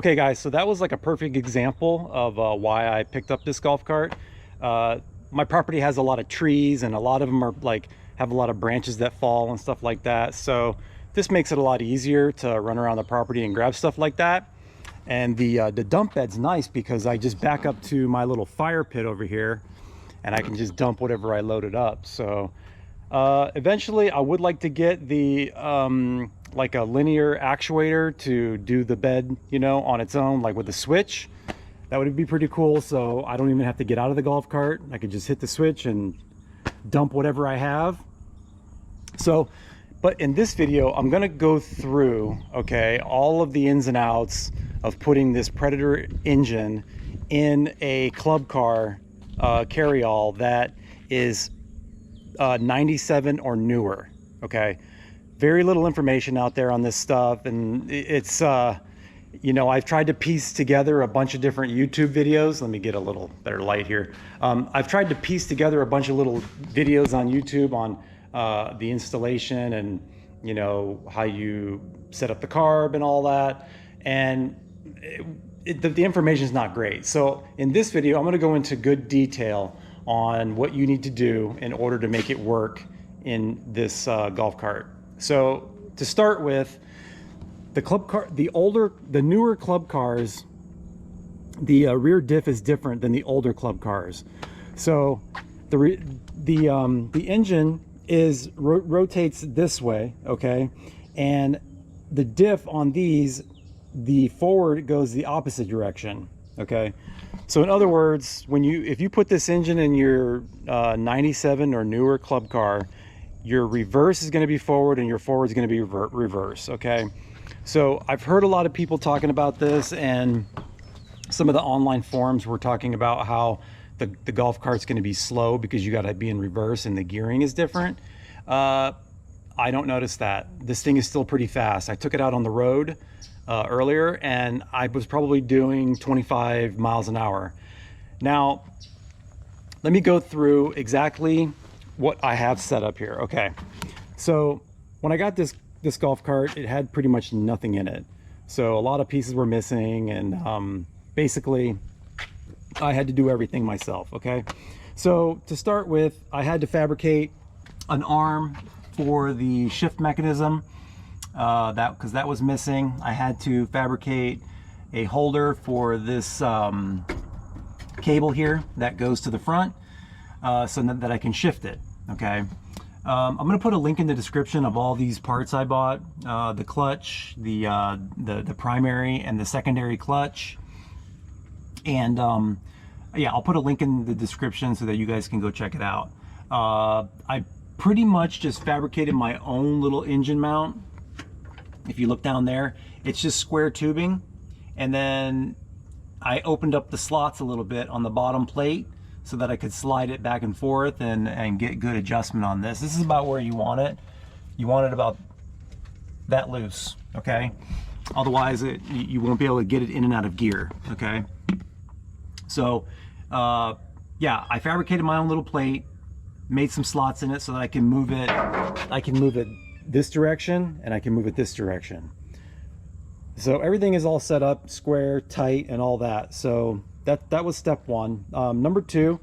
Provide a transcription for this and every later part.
Okay guys, so that was like a perfect example of why I picked up this golf cart. My property has a lot of trees and a lot of them are like have a lot of branches that fall and stuff like that. So this makes it a lot easier to run around the property and grab stuff like that. And the dump bed's nice because I just back up to my little fire pit over here and I can just dump whatever I loaded up. So eventually I would like to get the like a linear actuator to do the bed, you know, on its own, like with the switch. That would be pretty cool. So I don't even have to get out of the golf cart. I could just hit the switch and dump whatever I have. So, but in this video, I'm gonna go through, okay, all of the ins and outs of putting this Predator engine in a club car carry-all that is 97 or newer, okay? Very little information out there on this stuff, and it's you know, I've tried to piece together a bunch of different YouTube videos. Let me get a little better light here. I've tried to piece together a bunch of little videos on YouTube on the installation and, you know, how you set up the carb and all that, and the information is not great. So in this video, I'm going to go into good detail on what you need to do in order to make it work in this golf cart. So to start with, the club car, the newer club cars, the rear diff is different than the older club cars. So the engine is rotates this way, okay, and the diff on these, the forward goes the opposite direction, okay. So in other words, if you put this engine in your 97 or newer club car, your reverse is going to be forward and your forward is going to be reverse, okay. So I've heard a lot of people talking about this, and some of the online forums were talking about how the golf cart's going to be slow because you got to be in reverse and the gearing is different. I don't notice that. This thing is still pretty fast. I took it out on the road earlier and I was probably doing 25 miles an hour. Now, let me go through exactly what I have set up here. Okay, so when I got this golf cart, it had pretty much nothing in it. So a lot of pieces were missing, and basically I had to do everything myself, okay? So to start with, I had to an arm for the shift mechanism, because that was missing. I had to fabricate a holder for this cable here that goes to the front, so that I can shift it, okay? I'm going to put a link in the description of all these parts I bought, the clutch, the primary and the secondary clutch, and yeah, I'll put a link in the description so that you guys can go check it out. I pretty much just fabricated my own little engine mount. If you look down there, it's just square tubing, and then I opened up the slots a little bit on the bottom plate so that I could slide it back and forth and get good adjustment on this. This is about where you want it. You want it about that loose, okay? Otherwise, you won't be able to get it in and out of gear, okay? So, yeah, I fabricated my own little plate, made some slots in it so that I can move it. I can move it this direction and I can move it this direction. So everything is all set up, square, tight, and all that. So that was step one. Number two,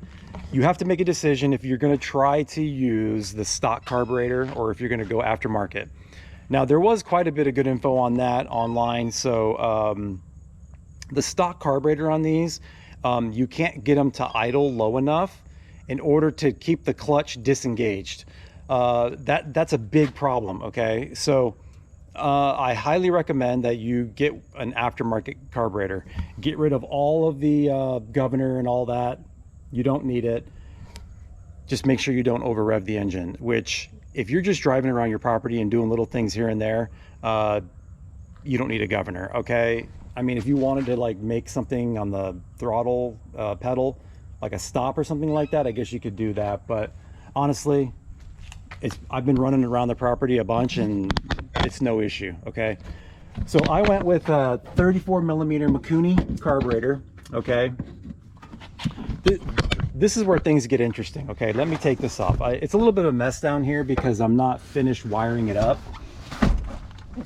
you have to make a decision if you're going to try to use the stock carburetor or if you're going to go aftermarket. Now, there was quite a bit of good info on that online. So the stock carburetor on these, you can't get them to idle low enough in order to keep the clutch disengaged. That's a big problem, okay? So I highly recommend that you get an aftermarket carburetor. Get rid of all of the governor and all that. You don't need it. Just make sure you don't over rev the engine, which if you're just driving around your property and doing little things here and there, you don't need a governor, okay? I mean, if you wanted to like make something on the throttle pedal, like a stop or something like that, I guess you could do that. But honestly, I've been running around the property a bunch and it's no issue, okay? So I went with a 34 millimeter Mikuni carburetor, okay? This is where things get interesting, okay? Let me take this off. It's a little bit of a mess down here because I'm not finished wiring it up.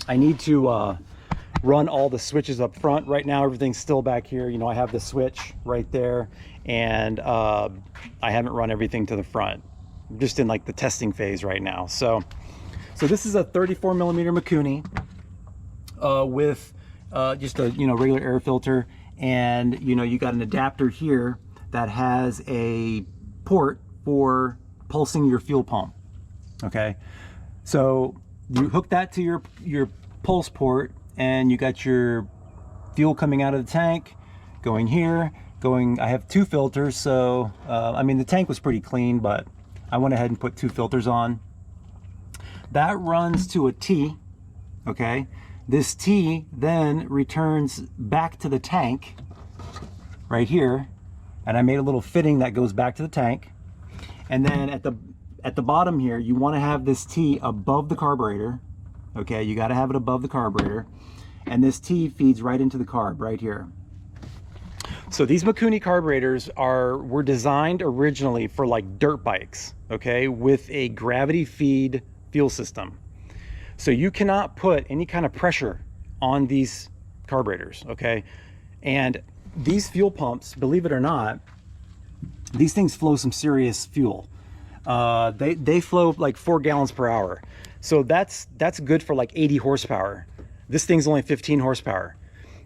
I need to run all the switches up front. Right now, everything's still back here. You know, I have the switch right there, and I haven't run everything to the front. I'm just in like the testing phase right now. So this is a 34 millimeter Mikuni with just a, you know, regular air filter, and you know, you got an adapter here that has a port for pulsing your fuel pump. Okay, so you hook that to your pulse port, and you got your fuel coming out of the tank, going here, going. I have 2 filters, so I mean, the tank was pretty clean, but I went ahead and put 2 filters on. That runs to a T, okay? This T then returns back to the tank right here, and I made a little fitting that goes back to the tank. And then at the bottom here, you want to have this T above the carburetor, okay? You got to have it above the carburetor, and this T feeds right into the carb right here. So these Mikuni carburetors were designed originally for like dirt bikes, okay, with a gravity feed fuel system. So you cannot put any kind of pressure on these carburetors, okay? And these fuel pumps, believe it or not, these things flow some serious fuel. They flow like 4 gallons per hour. So that's good for like 80 horsepower. This thing's only 15 horsepower.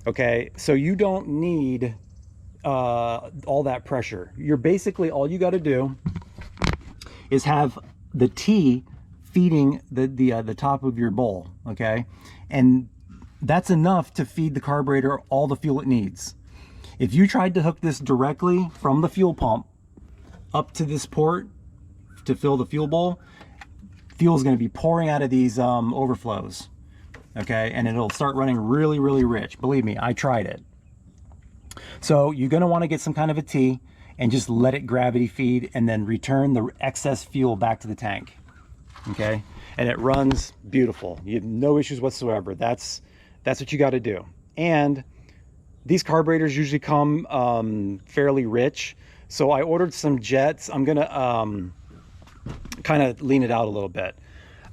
Okay, so you don't need all that pressure. You're basically, all you got to do is have the T feeding the top of your bowl, okay? And that's enough to feed the carburetor all the fuel it needs. If you tried to hook this directly from the fuel pump up to this port to fill the fuel bowl, fuel is going to be pouring out of these overflows, okay? And it'll start running really, really rich. Believe me, I tried it. So you're going to want to get some kind of a T and just let it gravity feed, and then return the excess fuel back to the tank, okay? And it runs beautiful. You have no issues whatsoever. That's what you got to do. And these carburetors usually come fairly rich. So I ordered some jets. I'm gonna kind of lean it out a little bit.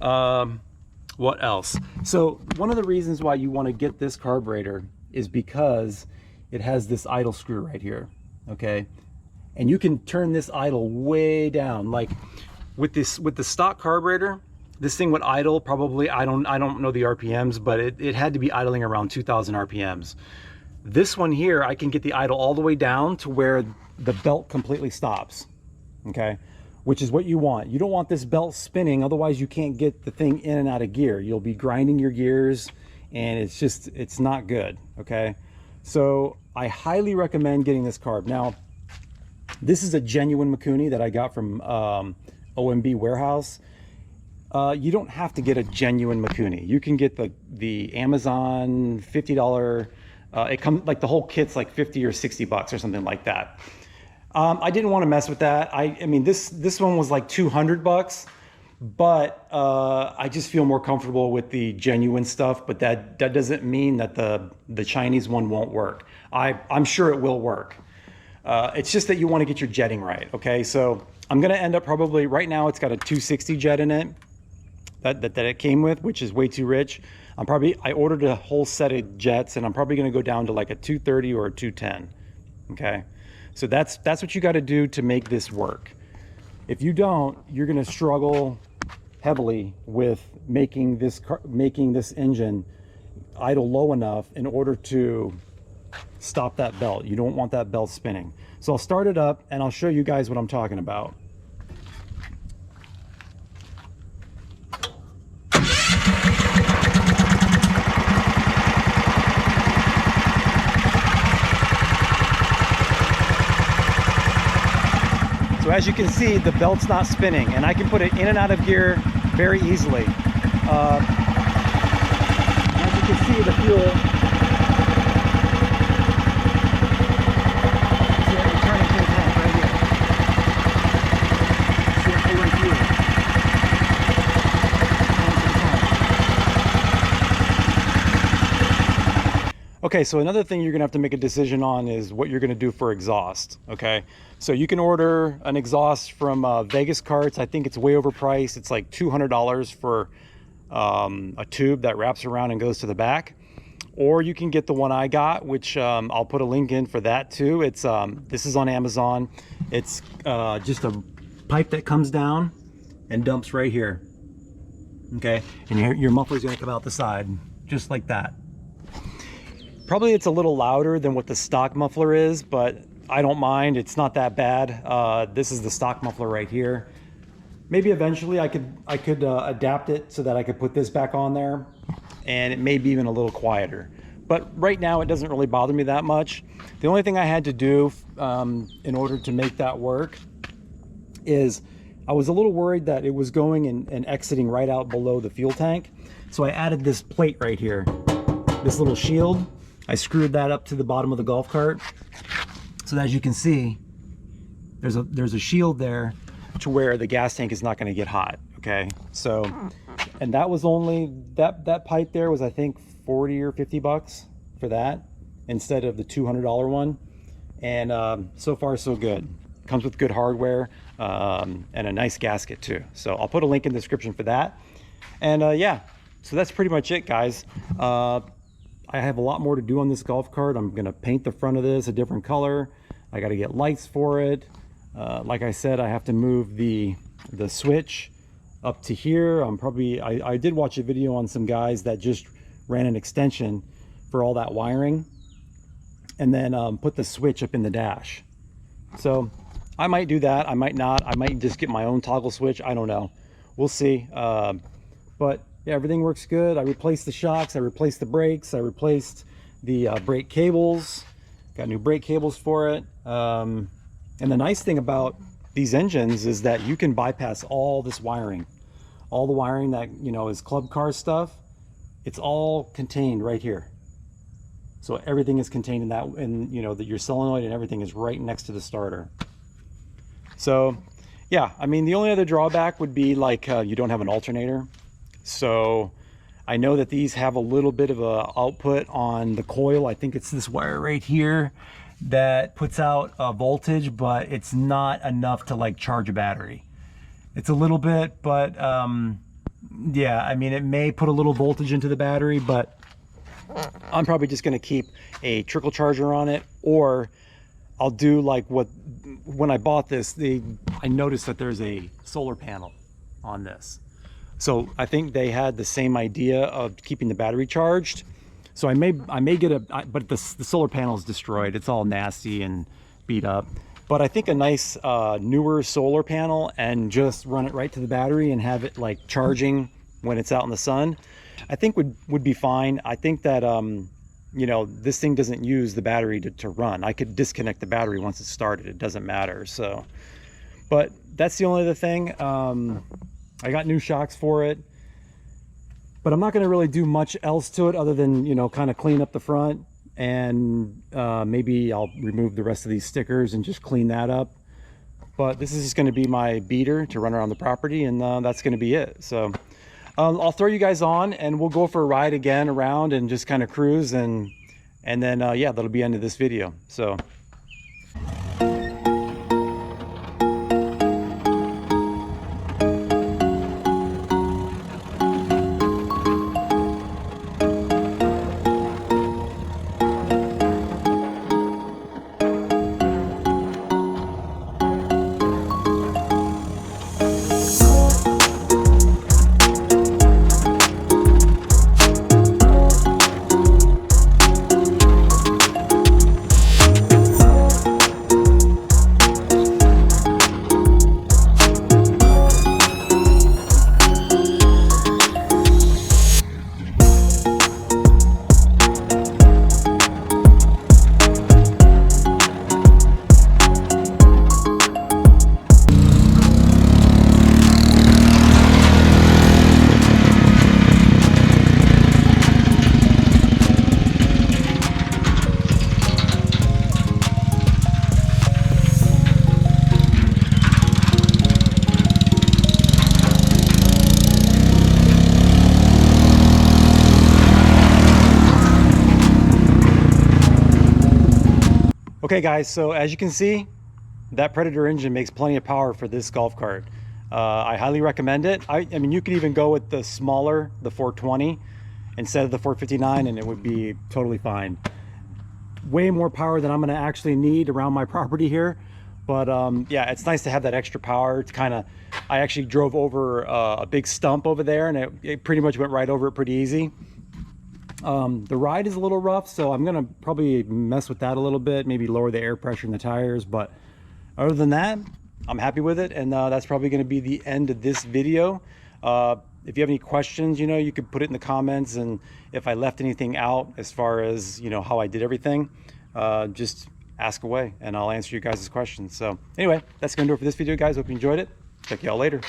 What else? So one of the reasons why you want to get this carburetor is because it has this idle screw right here, okay? And you can turn this idle way down. Like with the stock carburetor, this thing would idle probably, I don't know the RPMs, but it had to be idling around 2,000 RPMs. This one here, I can get the idle all the way down to where the belt completely stops, okay? Which is what you want. You don't want this belt spinning, otherwise you can't get the thing in and out of gear. You'll be grinding your gears, and it's not good, okay? So I highly recommend getting this carb. Now, this is a genuine Mikuni that I got from OMB Warehouse. You don't have to get a genuine Mikuni. You can get the Amazon $50. It comes like the whole kit's like 50 or 60 bucks or something like that. I didn't want to mess with that. I mean, this one was like 200 bucks, but I just feel more comfortable with the genuine stuff. But that doesn't mean that the Chinese one won't work. I'm sure it will work. It's just that you want to get your jetting right. Okay, so I'm gonna end up probably, right now it's got a 260 jet in it that it came with, which is way too rich. I ordered a whole set of jets, and I'm probably gonna go down to like a 230 or a 210. Okay, so that's what you got to do to make this work. If you don't, you're gonna struggle heavily with making this engine idle low enough in order to stop that belt. You don't want that belt spinning. So I'll start it up and I'll show you guys what I'm talking about. So as you can see, the belt's not spinning, and I can put it in and out of gear very easily. As you can see, the fuel is turning to the tank right here. See it pulling fuel. Okay, so another thing you're gonna have to make a decision on is what you're gonna do for exhaust, okay? So you can order an exhaust from Vegas Carts. I think it's way overpriced. It's like $200 for a tube that wraps around and goes to the back. or you can get the one I got, which I'll put a link in for that too. It's this is on Amazon. It's just a pipe that comes down and dumps right here. Okay, and your muffler's gonna come out the side, just like that. Probably it's a little louder than what the stock muffler is, but I don't mind. It's not that bad. This is the stock muffler right here. Maybe eventually I could adapt it so that I could put this back on there, and it may be even a little quieter. But right now it doesn't really bother me that much. The only thing I had to do in order to make that work is I was a little worried that it was going and exiting right out below the fuel tank. So I added this plate right here, this little shield. I screwed that up to the bottom of the golf cart. So that, as you can see, there's a shield there to where the gas tank is not going to get hot. Okay, so, and that was only, that pipe there was, I think, 40 or 50 bucks for that instead of the $200 one. And so far so good. Comes with good hardware and a nice gasket too. So I'll put a link in the description for that. And yeah, so that's pretty much it, guys. I have a lot more to do on this golf cart. I'm gonna paint the front of this a different color. I got to get lights for it. Like I said, I have to move the switch up to here. I did watch a video on some guys that just ran an extension for all that wiring and then put the switch up in the dash. So I might do that. I might not. I might just get my own toggle switch. I don't know. We'll see. But yeah, everything works good. I replaced the shocks. I replaced the brakes. I replaced the brake cables. Got new brake cables for it. And the nice thing about these engines is that you can bypass all this wiring. All the wiring that, you know, is club car stuff. It's all contained right here. So everything is contained in that, and you know, that your solenoid and everything is right next to the starter. So yeah, I mean, the only other drawback would be like you don't have an alternator. So I know that these have a little bit of a output on the coil. I think it's this wire right here that puts out a voltage, but it's not enough to like charge a battery. It's a little bit, but yeah, I mean, it may put a little voltage into the battery, but I'm probably just going to keep a trickle charger on it, or I'll do like when I bought this, I noticed that there's a solar panel on this. So I think they had the same idea of keeping the battery charged. So I may get but the solar panel is destroyed. It's all nasty and beat up. But I think a nice newer solar panel and just run it right to the battery and have it like charging when it's out in the sun, I think would be fine. I think that you know, this thing doesn't use the battery to run. I could disconnect the battery once it's started. It doesn't matter. So, but that's the only other thing. I got new shocks for it, but I'm not going to really do much else to it other than, you know, kind of clean up the front, and maybe I'll remove the rest of these stickers and just clean that up. But this is just going to be my beater to run around the property, and that's going to be it. So I'll throw you guys on and we'll go for a ride again around and just kind of cruise, and then yeah, that'll be the end of this video. So okay guys, so as you can see, that Predator engine makes plenty of power for this golf cart. I highly recommend it. I mean, you could even go with the smaller, the 420, instead of the 459, and it would be totally fine. Way more power than I'm going to actually need around my property here. But yeah, it's nice to have that extra power. It's kind of, I actually drove over a big stump over there, and it pretty much went right over it pretty easy. The ride is a little rough, so I'm gonna probably mess with that a little bit, maybe lower the air pressure in the tires. But other than that, I'm happy with it, and that's probably going to be the end of this video. If you have any questions, you know, you could put it in the comments, and if I left anything out as far as, you know, how I did everything, just ask away and I'll answer you guys' questions. So anyway, that's gonna do it for this video, guys. Hope you enjoyed it. Check y'all later.